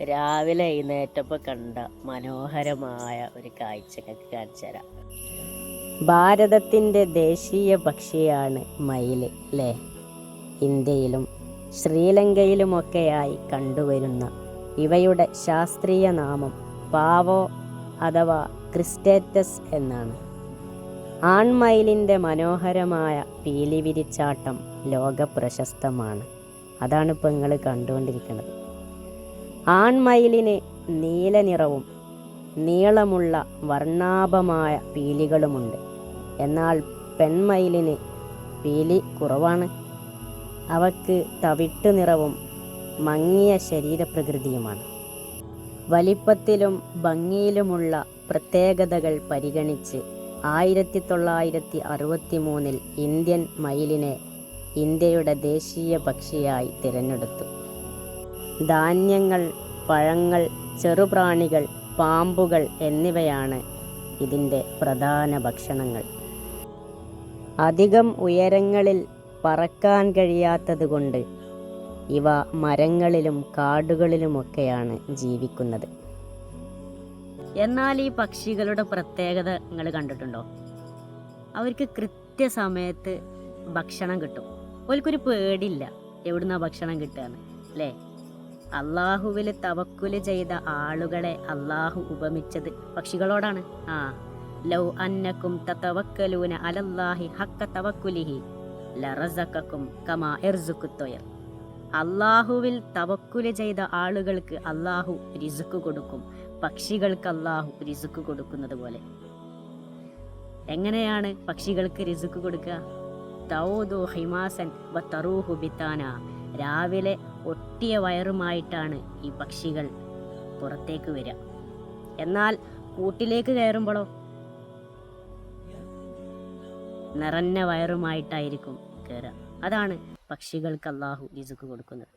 രാവിലെ എഴുന്നേറ്റപ്പോൾ കണ്ട മനോഹരമായ ഒരു കാഴ്ച കാണിച്ചു തരാം. ഭാരതത്തിൻ്റെ ദേശീയ പക്ഷിയാണ് മയിൽ അല്ലേ? ഇന്ത്യയിലും ശ്രീലങ്കയിലുമൊക്കെയായി കണ്ടുവരുന്ന ഇവയുടെ ശാസ്ത്രീയ നാമം പാവോ അഥവാ ക്രിസ്റ്റേറ്റസ് എന്നാണ്. ആൺമയിലിൻ്റെ മനോഹരമായ പീലി വിരിച്ചാട്ടം ലോക പ്രശസ്തമാണ്. അതാണ് ഇപ്പോൾ നിങ്ങൾ കണ്ടുകൊണ്ടിരിക്കുന്നത്. ആൺമയിലിന് നീല നിറവും നീളമുള്ള വർണ്ണാഭമായ പീലികളുമുണ്ട്. എന്നാൽ പെൺമയിലിന് പീലി കുറവാണ്. അവക്ക് തവിട്ടു നിറവും മങ്ങിയ ശരീരപ്രകൃതിയുമാണ്. വലിപ്പത്തിലും ഭംഗിയിലുമുള്ള പ്രത്യേകതകൾ പരിഗണിച്ച് 1963 ഇന്ത്യൻ മയിലിനെ ഇന്ത്യയുടെ ദേശീയ പക്ഷിയായി തിരഞ്ഞെടുത്തു. ധാന്യങ്ങൾ, പഴങ്ങൾ, ചെറുപ്രാണികൾ, പാമ്പുകൾ എന്നിവയാണ് ഇതിൻ്റെ പ്രധാന ഭക്ഷണങ്ങൾ. അധികം ഉയരങ്ങളിൽ പറക്കാൻ കഴിയാത്തതുകൊണ്ട് ഇവ മരങ്ങളിലും കാടുകളിലുമൊക്കെയാണ് ജീവിക്കുന്നത്. എന്നാൽ ഈ പക്ഷികളുടെ പ്രത്യേകത നിങ്ങൾ കണ്ടിട്ടുണ്ടോ? അവർക്ക് കൃത്യസമയത്ത് ഭക്ഷണം കിട്ടും. അവർക്കൊരു പേടില്ല എവിടുന്ന ഭക്ഷണം കിട്ടുകയെന്ന് അല്ലേ? അള്ളാഹുവിൽ തവക്കുല് ചെയ്ത ആളുകളെ അള്ളാഹു ഉപമിച്ചത് പക്ഷികളോടാണ്. ലൗ അന്നക്കും തതവക്കലൂന അലല്ലാഹി ഹക്ക തവക്കുലിഹി ലറസഖക്കും കമാ യർസുഖു ത്വയർ. അള്ളാഹുവിൽ തവക്കുല് ചെയ്ത ആളുകൾക്ക് അള്ളാഹു റിസ്ക് കൊടുക്കും, പക്ഷികൾക്ക് അള്ളാഹു റിസ്ക് കൊടുക്കുന്നത് പോലെ. എങ്ങനെയാണ് പക്ഷികൾക്ക് റിസ്ക് കൊടുക്കുക? തൗദു ഹിമാസൻ വ തറൂഹു ബിത്താന. രാവിലെ ഒട്ടിയ വയറുമായിട്ടാണ് ഈ പക്ഷികൾ പുറത്തേക്ക് വരിക. എന്നാൽ കൂട്ടിലേക്ക് കയറുമ്പോഴോ നിറഞ്ഞ വയറുമായിട്ടായിരിക്കും കയറുക. അതാണ് പക്ഷികൾക്ക് അള്ളാഹു റിസ്ക് കൊടുക്കുന്നത്.